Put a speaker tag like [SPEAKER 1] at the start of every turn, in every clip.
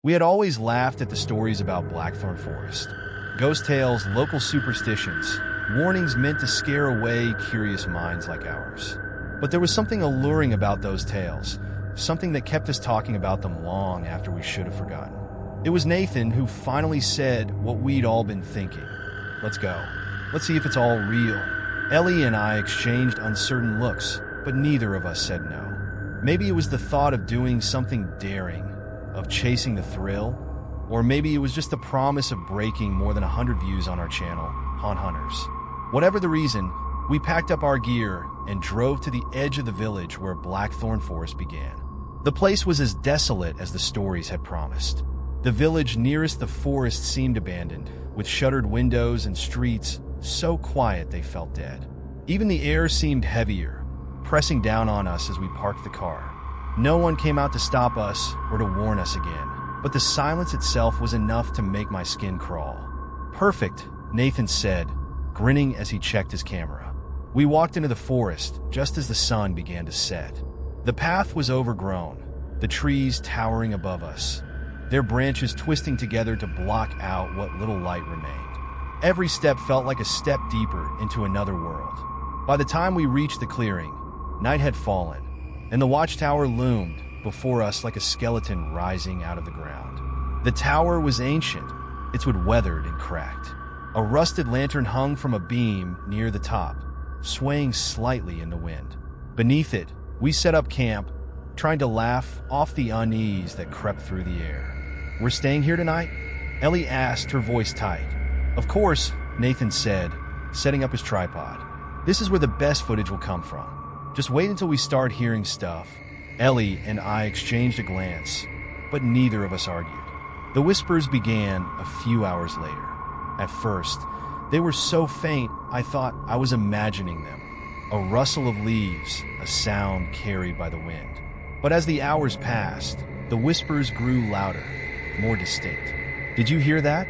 [SPEAKER 1] We had always laughed at the stories about Blackthorn Forest. Ghost tales, local superstitions, warnings meant to scare away curious minds like ours. But there was something alluring about those tales, something that kept us talking about them long after we should have forgotten. It was Nathan who finally said what we'd all been thinking. Let's go. Let's see if it's all real. Ellie and I exchanged uncertain looks, but neither of us said no. Maybe it was the thought of doing something daring, of chasing the thrill, or maybe it was just the promise of breaking more than 100 views on our channel, Haunt Hunters. Whatever the reason, we packed up our gear and drove to the edge of the village where Blackthorn Forest began. The place was as desolate as the stories had promised. The village nearest the forest seemed abandoned, with shuttered windows and streets so quiet they felt dead. Even the air seemed heavier, pressing down on us as we parked the car. No one came out to stop us or to warn us again, but the silence itself was enough to make my skin crawl. Perfect, Nathan said, grinning as he checked his camera. We walked into the forest just as the sun began to set. The path was overgrown, the trees towering above us, their branches twisting together to block out what little light remained. Every step felt like a step deeper into another world. By the time we reached the clearing, night had fallen, and the watchtower loomed before us like a skeleton rising out of the ground. The tower was ancient, its wood weathered and cracked. A rusted lantern hung from a beam near the top, swaying slightly in the wind. Beneath it, we set up camp, trying to laugh off the unease that crept through the air. "We're staying here tonight?" Ellie asked, her voice tight. "Of course," Nathan said, setting up his tripod. "This is where the best footage will come from. Just wait until we start hearing stuff." Ellie and I exchanged a glance, but neither of us argued. The whispers began a few hours later. At first, they were so faint I thought I was imagining them. A rustle of leaves, a sound carried by the wind. But as the hours passed, the whispers grew louder, more distinct. "Did you hear that?"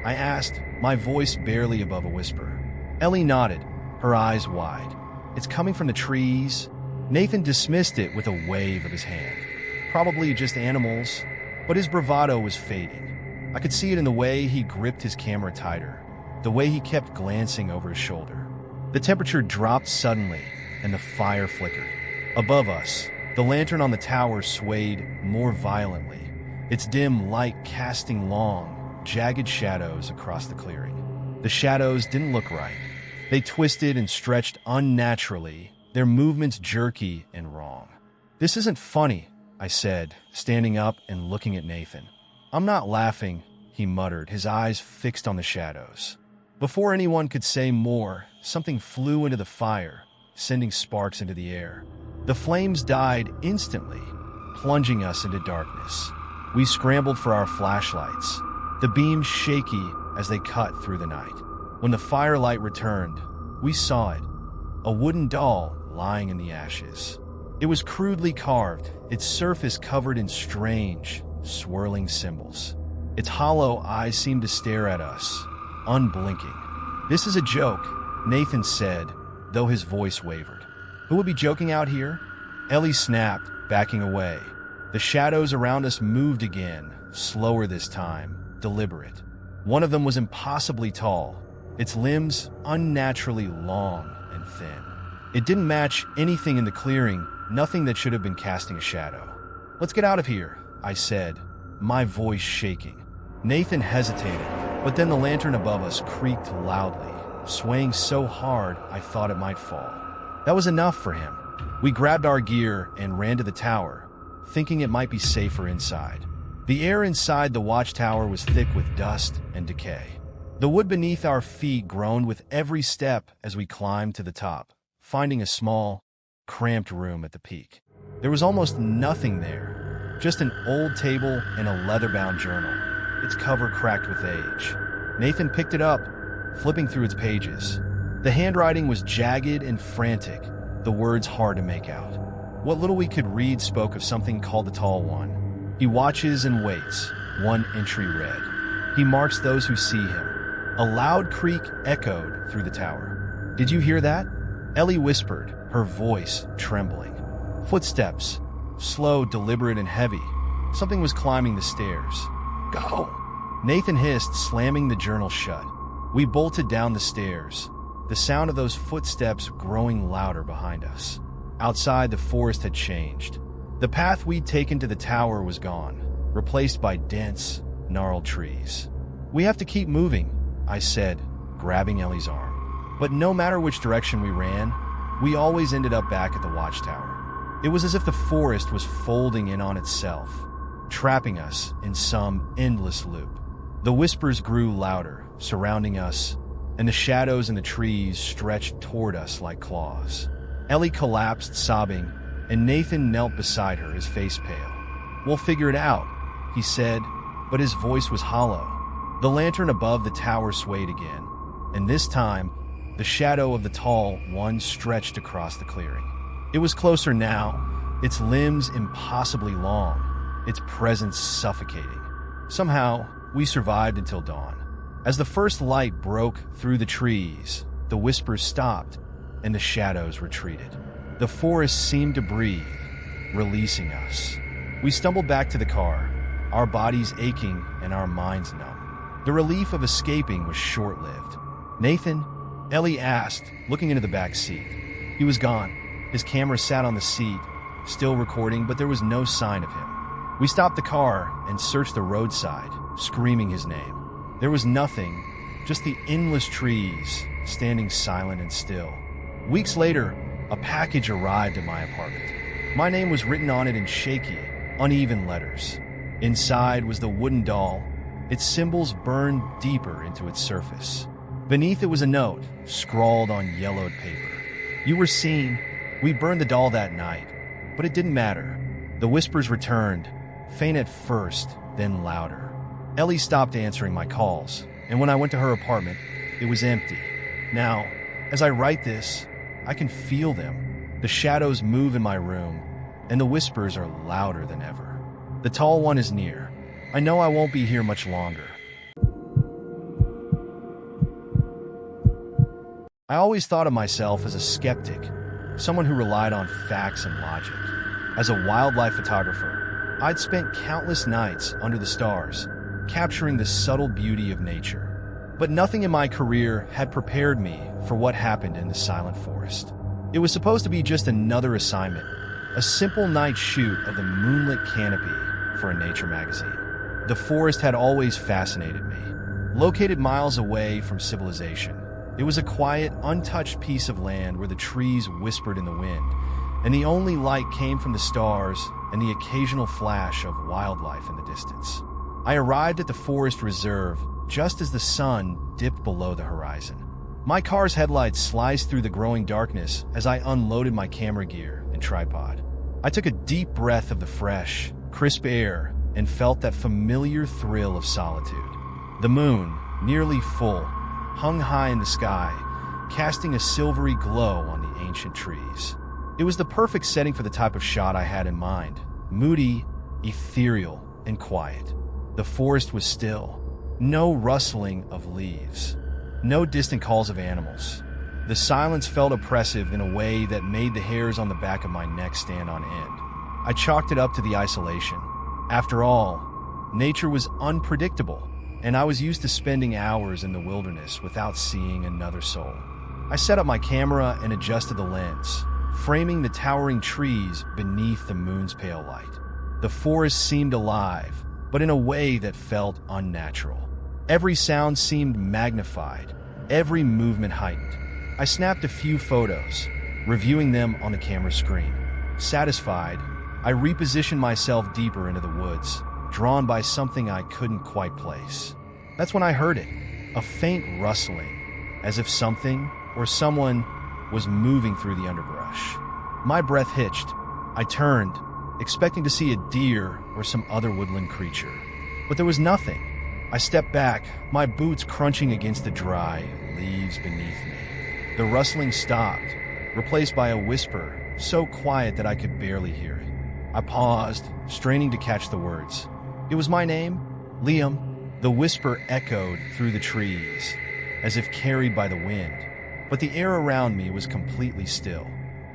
[SPEAKER 1] I asked, my voice barely above a whisper. Ellie nodded, her eyes wide. "It's coming from the trees." Nathan dismissed it with a wave of his hand. Probably just animals, but his bravado was fading. I could see it in the way he gripped his camera tighter, the way he kept glancing over his shoulder. The temperature dropped suddenly, and the fire flickered. Above us, the lantern on the tower swayed more violently, its dim light casting long, jagged shadows across the clearing. The shadows didn't look right. They twisted and stretched unnaturally, their movements jerky and wrong. "This isn't funny," I said, standing up and looking at Nathan. "I'm not laughing," he muttered, his eyes fixed on the shadows. Before anyone could say more, something flew into the fire, sending sparks into the air. The flames died instantly, plunging us into darkness. We scrambled for our flashlights, the beams shaky as they cut through the night. When the firelight returned, we saw it, a wooden doll lying in the ashes. It was crudely carved, its surface covered in strange, swirling symbols. Its hollow eyes seemed to stare at us, unblinking. "This is a joke," Nathan said, though his voice wavered. "Who would be joking out here?" Ellie snapped, backing away. The shadows around us moved again, slower this time, deliberate. One of them was impossibly tall, its limbs unnaturally long and thin. It didn't match anything in the clearing, nothing that should have been casting a shadow. "Let's get out of here," I said, my voice shaking. Nathan hesitated, but then the lantern above us creaked loudly, swaying so hard I thought it might fall. That was enough for him. We grabbed our gear and ran to the tower, thinking it might be safer inside. The air inside the watchtower was thick with dust and decay. The wood beneath our feet groaned with every step as we climbed to the top, finding a small, cramped room at the peak. There was almost nothing there, just an old table and a leather-bound journal, its cover cracked with age. Nathan picked it up, flipping through its pages. The handwriting was jagged and frantic, the words hard to make out. What little we could read spoke of something called the Tall One. He watches and waits, one entry read. He marks those who see him. A loud creak echoed through the tower. "Did you hear that?" Ellie whispered, her voice trembling. Footsteps, slow, deliberate, and heavy. Something was climbing the stairs. Go! Nathan hissed, slamming the journal shut. We bolted down the stairs, the sound of those footsteps growing louder behind us. Outside, the forest had changed. The path we'd taken to the tower was gone, replaced by dense, gnarled trees. "We have to keep moving," I said, grabbing Ellie's arm. But no matter which direction we ran, we always ended up back at the watchtower. It was as if the forest was folding in on itself, trapping us in some endless loop. The whispers grew louder, surrounding us, and the shadows in the trees stretched toward us like claws. Ellie collapsed, sobbing, and Nathan knelt beside her, his face pale. "We'll figure it out," he said, but his voice was hollow. The lantern above the tower swayed again, and this time, the shadow of the tall one stretched across the clearing. It was closer now, its limbs impossibly long, its presence suffocating. Somehow, we survived until dawn. As the first light broke through the trees, the whispers stopped, and the shadows retreated. The forest seemed to breathe, releasing us. We stumbled back to the car, our bodies aching and our minds numb. The relief of escaping was short-lived. "Nathan?" Ellie asked, looking into the back seat. He was gone. His camera sat on the seat, still recording, but there was no sign of him. We stopped the car and searched the roadside, screaming his name. There was nothing, just the endless trees, standing silent and still. Weeks later, a package arrived at my apartment. My name was written on it in shaky, uneven letters. Inside was the wooden doll, its symbols burned deeper into its surface. Beneath it was a note, scrawled on yellowed paper. "You were seen. We burned the doll that night, but it didn't matter." The whispers returned, faint at first, then louder. Ellie stopped answering my calls, and when I went to her apartment, it was empty. Now, as I write this, I can feel them. The shadows move in my room, and the whispers are louder than ever. The tall one is near. I know I won't be here much longer. I always thought of myself as a skeptic, someone who relied on facts and logic. As a wildlife photographer, I'd spent countless nights under the stars, capturing the subtle beauty of nature. But nothing in my career had prepared me for what happened in the silent forest. It was supposed to be just another assignment, a simple night shoot of the moonlit canopy for a nature magazine. The forest had always fascinated me. Located miles away from civilization, it was a quiet, untouched piece of land where the trees whispered in the wind, and the only light came from the stars and the occasional flash of wildlife in the distance. I arrived at the forest reserve just as the sun dipped below the horizon. My car's headlights sliced through the growing darkness as I unloaded my camera gear and tripod. I took a deep breath of the fresh, crisp air and felt that familiar thrill of solitude. The moon, nearly full, hung high in the sky, casting a silvery glow on the ancient trees. It was the perfect setting for the type of shot I had in mind: moody, ethereal, and quiet. The forest was still. No rustling of leaves. No distant calls of animals. The silence felt oppressive in a way that made the hairs on the back of my neck stand on end. I chalked it up to the isolation. After all, nature was unpredictable, and I was used to spending hours in the wilderness without seeing another soul. I set up my camera and adjusted the lens, framing the towering trees beneath the moon's pale light. The forest seemed alive, but in a way that felt unnatural. Every sound seemed magnified, every movement heightened. I snapped a few photos, reviewing them on the camera screen. Satisfied, I repositioned myself deeper into the woods, drawn by something I couldn't quite place. That's when I heard it, a faint rustling, as if something or someone was moving through the underbrush. My breath hitched. I turned, expecting to see a deer or some other woodland creature. But there was nothing. I stepped back, my boots crunching against the dry leaves beneath me. The rustling stopped, replaced by a whisper, so quiet that I could barely hear it. I paused, straining to catch the words. It was my name, Liam. The whisper echoed through the trees, as if carried by the wind, but the air around me was completely still.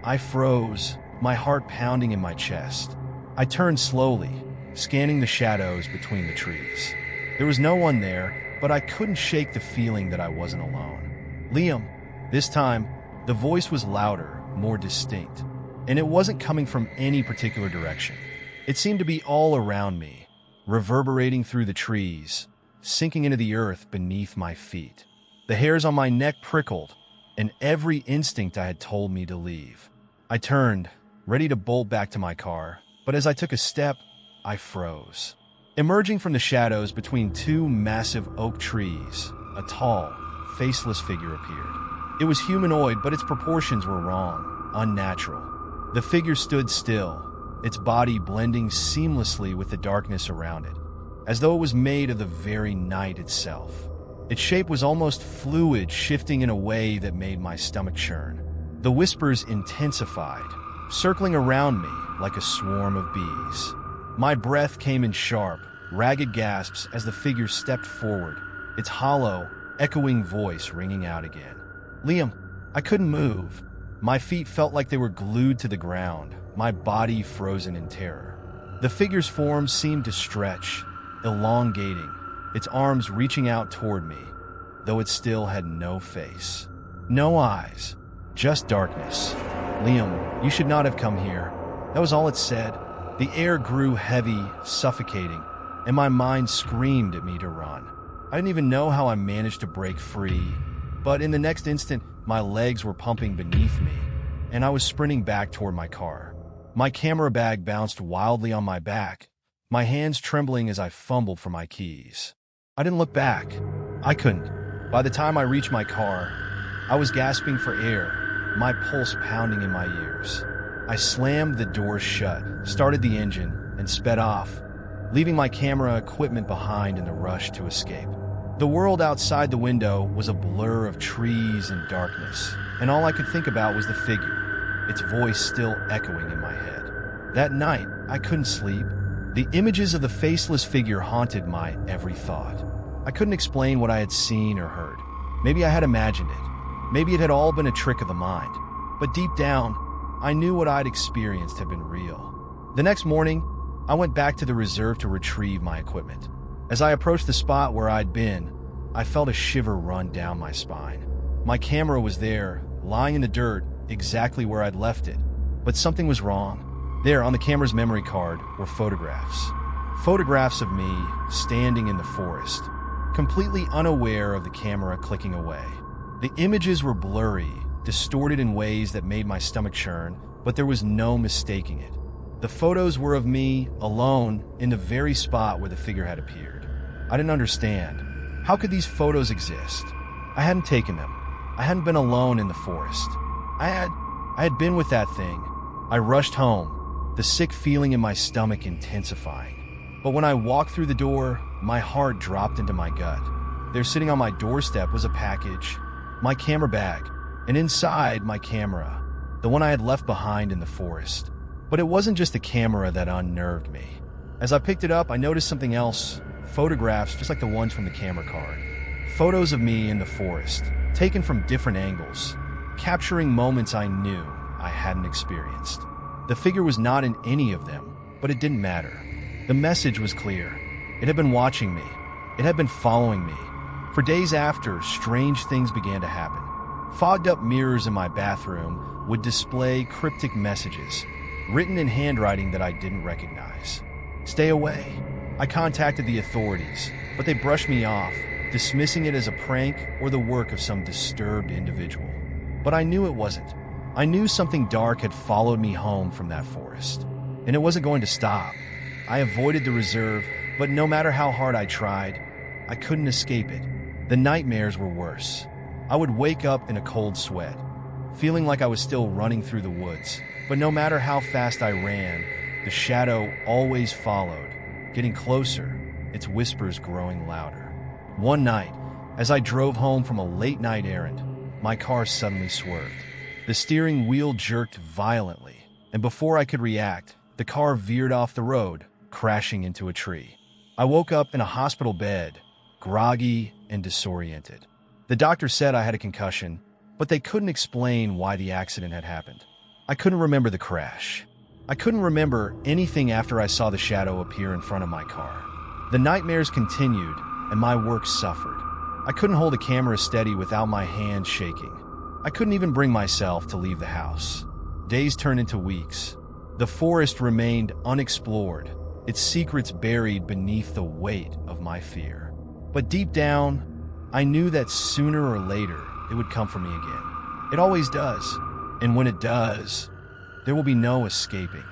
[SPEAKER 1] I froze, my heart pounding in my chest. I turned slowly, scanning the shadows between the trees. There was no one there, but I couldn't shake the feeling that I wasn't alone. Liam. This time, the voice was louder, more distinct, and it wasn't coming from any particular direction. It seemed to be all around me, reverberating through the trees, sinking into the earth beneath my feet. The hairs on my neck prickled, and every instinct I had told me to leave. I turned, ready to bolt back to my car, but as I took a step, I froze. Emerging from the shadows between two massive oak trees, a tall, faceless figure appeared. It was humanoid, but its proportions were wrong, unnatural. The figure stood still, its body blending seamlessly with the darkness around it, as though it was made of the very night itself. Its shape was almost fluid, shifting in a way that made my stomach churn. The whispers intensified, circling around me like a swarm of bees. My breath came in sharp, ragged gasps as the figure stepped forward, its hollow, echoing voice ringing out again. Liam, I couldn't move. My feet felt like they were glued to the ground, my body frozen in terror. The figure's form seemed to stretch, elongating, its arms reaching out toward me, though it still had no face. No eyes, just darkness. Liam, you should not have come here. That was all it said. The air grew heavy, suffocating, and my mind screamed at me to run. I didn't even know how I managed to break free, but in the next instant, my legs were pumping beneath me, and I was sprinting back toward my car. My camera bag bounced wildly on my back, my hands trembling as I fumbled for my keys. I didn't look back. I couldn't. By the time I reached my car, I was gasping for air, my pulse pounding in my ears. I slammed the doors shut, started the engine, and sped off, leaving my camera equipment behind in the rush to escape. The world outside the window was a blur of trees and darkness, and all I could think about was the figure, its voice still echoing in my head. That night, I couldn't sleep. The images of the faceless figure haunted my every thought. I couldn't explain what I had seen or heard. Maybe I had imagined it. Maybe it had all been a trick of the mind. But deep down, I knew what I'd experienced had been real. The next morning, I went back to the reserve to retrieve my equipment. As I approached the spot where I'd been, I felt a shiver run down my spine. My camera was there, lying in the dirt, exactly where I'd left it. But something was wrong. There, on the camera's memory card, were photographs. Photographs of me standing in the forest, completely unaware of the camera clicking away. The images were blurry, distorted in ways that made my stomach churn, but there was no mistaking it. The photos were of me, alone, in the very spot where the figure had appeared. I didn't understand. How could these photos exist? I hadn't taken them. I hadn't been alone in the forest. I had been with that thing. I rushed home, the sick feeling in my stomach intensifying. But when I walked through the door, my heart dropped into my gut. There, sitting on my doorstep, was a package, my camera bag, and inside, my camera, the one I had left behind in the forest. But it wasn't just the camera that unnerved me. As I picked it up, I noticed something else, photographs just like the ones from the camera card. Photos of me in the forest, taken from different angles, capturing moments I knew I hadn't experienced. The figure was not in any of them, but it didn't matter. The message was clear. It had been watching me. It had been following me. For days after, strange things began to happen. Fogged-up mirrors in my bathroom would display cryptic messages, written in handwriting that I didn't recognize. Stay away. I contacted the authorities, but they brushed me off, dismissing it as a prank or the work of some disturbed individual. But I knew it wasn't. I knew something dark had followed me home from that forest, and it wasn't going to stop. I avoided the reserve, but no matter how hard I tried, I couldn't escape it. The nightmares were worse. I would wake up in a cold sweat, feeling like I was still running through the woods. But no matter how fast I ran, the shadow always followed, getting closer, its whispers growing louder. One night, as I drove home from a late-night errand, my car suddenly swerved. The steering wheel jerked violently, and before I could react, the car veered off the road, crashing into a tree. I woke up in a hospital bed, groggy and disoriented. The doctor said I had a concussion, but they couldn't explain why the accident had happened. I couldn't remember the crash. I couldn't remember anything after I saw the shadow appear in front of my car. The nightmares continued, and my work suffered. I couldn't hold a camera steady without my hands shaking. I couldn't even bring myself to leave the house. Days turned into weeks. The forest remained unexplored, its secrets buried beneath the weight of my fear. But deep down, I knew that sooner or later it would come for me again. It always does. And when it does, there will be no escaping.